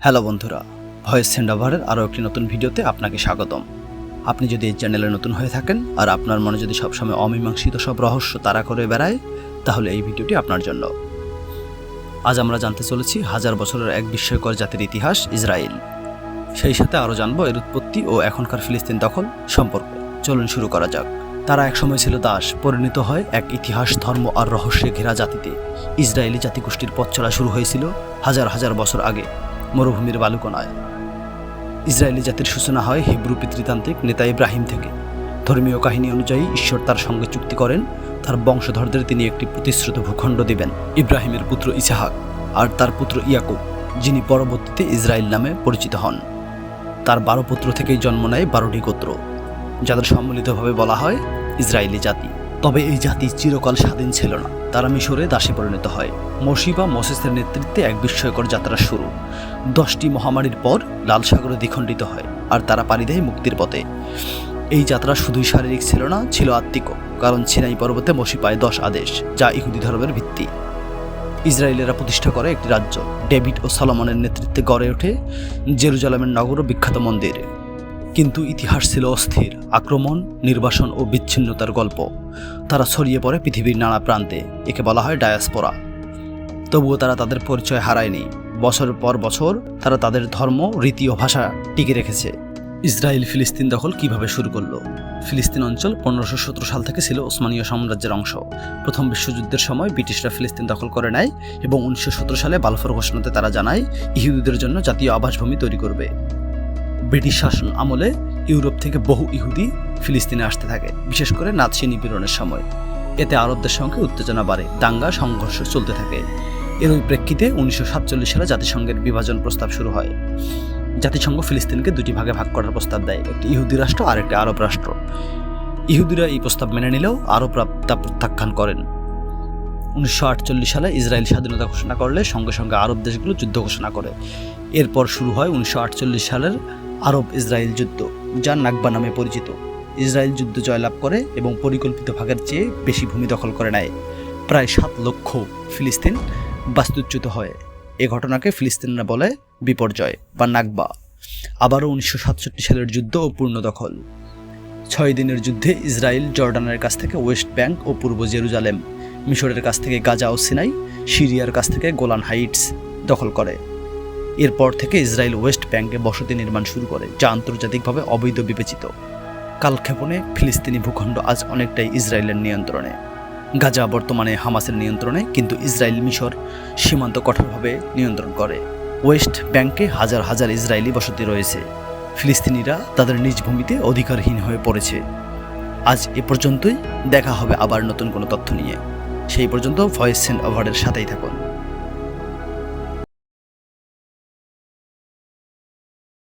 Hello বন্ধুরা, voice send ওভারের আরও একটি নতুন ভিডিওতে আপনাকে স্বাগতম। আপনি যদি এই চ্যানেলে নতুন হয়ে থাকেন আর আপনার মনে যদি সবসময় অমীমাংসিত সব রহস্য তাড়া করে বেড়ায়, তাহলে এই ভিডিওটি আপনার জন্য। আজ আমরা জানতে চলেছি হাজার বছরের এক বিস্ময়কর জাতির ইতিহাস ইসরায়েল। সেই সাথে আরও জানবো এর উৎপত্তি ও এখনকার ফিলিস্তিন দখল সম্পর্কে। চলুন শুরু করা যাক। তারা একসময় ছিল দাস, পরিণত হয় এক ইতিহাস, ধর্ম আর রহস্যে ঘেরা জাতিতে। ইসরায়েলি জাতিগোষ্ঠীর পথ চলা শুরু হয়েছিল হাজার হাজার বছর আগে, মরুভূমির বালুকণায়। ইসরায়েলি জাতির সূচনা হয় হিব্রু পিতৃতান্ত্রিক নেতা ইব্রাহিম থেকে। ধর্মীয় কাহিনী অনুযায়ী ঈশ্বর তার সঙ্গে চুক্তি করেন, তার বংশধরদের তিনি একটি প্রতিশ্রুত ভূখণ্ড দিবেন। ইব্রাহিমের পুত্র ইসহাক আর তার পুত্র ইয়াকুব, যিনি পরবর্তীতে ইসরায়েল নামে পরিচিত হন। তার 12 পুত্র থেকেই জন্ম নেয় 12টি গোত্র, যাদের সম্মিলিতভাবে বলা হয় ইসরায়েলি জাতি। তবে এই জাতি চিরকাল স্বাধীন ছিল না, তারা মিশরে দাসে পরিণত হয়। মসি বা মোসেসের নেতৃত্বে এক বিস্ময়কর যাত্রা শুরু। 10টি মহামারীর পর লাল সাগরে দ্বিখণ্ডিত হয় আর তারা পাড়ি দেয় মুক্তির পথে। এই যাত্রা শুধুই শারীরিক ছিল না, ছিল আত্মিকও, কারণ সিনাই পর্বতে মসি পায় 10 আদেশ, যা ইহুদি ধর্মের ভিত্তি। ইসরায়েলেরা প্রতিষ্ঠা করে একটি রাজ্য। ডেভিড ও সলোমনের নেতৃত্বে গড়ে ওঠে জেরুজালেমের নগর ও বিখ্যাত মন্দির। কিন্তু ইতিহাস ছিল অস্থির। আক্রমণ, নির্বাসন ও বিচ্ছিন্নতার গল্প। তারা ছড়িয়ে পড়ে পৃথিবীর নানা প্রান্তে। একে বলা হয় ডায়াসপোরা। তবুও তারা তাদের পরিচয় হারায়নি। বছরের পর বছর তারা তাদের ধর্ম, রীতি ও ভাষা টিকে রেখেছে। ইসরায়েল ফিলিস্তিন দখল কিভাবে শুরু করলো? ফিলিস্তিন অঞ্চল 1517 সাল থেকে ছিল ওসমানীয় সাম্রাজ্যের অংশ। প্রথম বিশ্বযুদ্ধের সময় ব্রিটিশরা ফিলিস্তিন দখল করে নেয় এবং 1917 সালে বালফোর ঘোষণাতে তারা জানায় ইহুদিদের জন্য জাতীয় আবাসভূমি তৈরি করবে। ব্রিটিশ শাসন আমলে ইউরোপ থেকে বহু ইহুদি ফিলিস্তিনে আসতে থাকে, বিশেষ করে নাৎসি নিপীড়নের সময়। এতে আরবদের সঙ্গে উত্তেজনা বাড়ে, দাঙ্গা সংঘর্ষ চলতে থাকে। এর ওই প্রেক্ষিতে 1947 সালে জাতিসংঘের বিভাজন প্রস্তাব শুরু হয়। জাতিসংঘ ফিলিস্তিনকে 2টি ভাগে ভাগ করার প্রস্তাব দেয়, একটি ইহুদি রাষ্ট্র আর একটি আরব রাষ্ট্র। ইহুদিরা এই প্রস্তাব মেনে নিলেও আরবরা তা প্রত্যাখ্যান করেন। 1948 সালে ইসরায়েল স্বাধীনতা ঘোষণা করলে সঙ্গে সঙ্গে আরব দেশগুলো যুদ্ধ ঘোষণা করে। এরপর শুরু হয় 1948 সালের আরব ইসরায়েল যুদ্ধ, যা নাকবা নামে পরিচিত। ইসরায়েল যুদ্ধ জয়লাভ করে এবং পরিকল্পিত ভাগের চেয়ে বেশি ভূমি দখল করে নেয়। প্রায় 7 লক্ষ ফিলিস্তিন বাস্তুচ্যুত হয়। এ ঘটনাকে ফিলিস্তিনরা বলে বিপর্যয় বা নাকবা। আবারও 1967 সালের যুদ্ধ ও পূর্ণ দখল। 6 দিনের যুদ্ধে ইসরায়েল জর্ডানের কাছ থেকে ওয়েস্ট ব্যাংক ও পূর্ব জেরুজালেম, মিশরের কাছ থেকে গাজা ও সিনাই, সিরিয়ার কাছ থেকে গোলান হাইটস দখল করে। এরপর থেকে ইসরায়েল ওয়েস্ট ব্যাংকে বসতি নির্মাণ শুরু করে, যা আন্তর্জাতিকভাবে অবৈধ বিবেচিত। কালক্ষেপণে ফিলিস্তিনি ভূখণ্ড আজ অনেকটাই ইসরায়েলের নিয়ন্ত্রণে। গাজা বর্তমানে হামাসের নিয়ন্ত্রণে, কিন্তু ইসরায়েল মিশর সীমান্ত কঠোরভাবে নিয়ন্ত্রণ করে। ওয়েস্ট ব্যাংকে হাজার হাজার ইসরায়েলি বসতি রয়েছে। ফিলিস্তিনিরা তাদের নিজ ভূমিতে অধিকারহীন হয়ে পড়েছে। আজ এ পর্যন্তই। দেখা হবে আবার নতুন কোনো তথ্য নিয়ে। সেই পর্যন্ত ভয়েস সেন্ড ওভারের সাথেই থাকুন।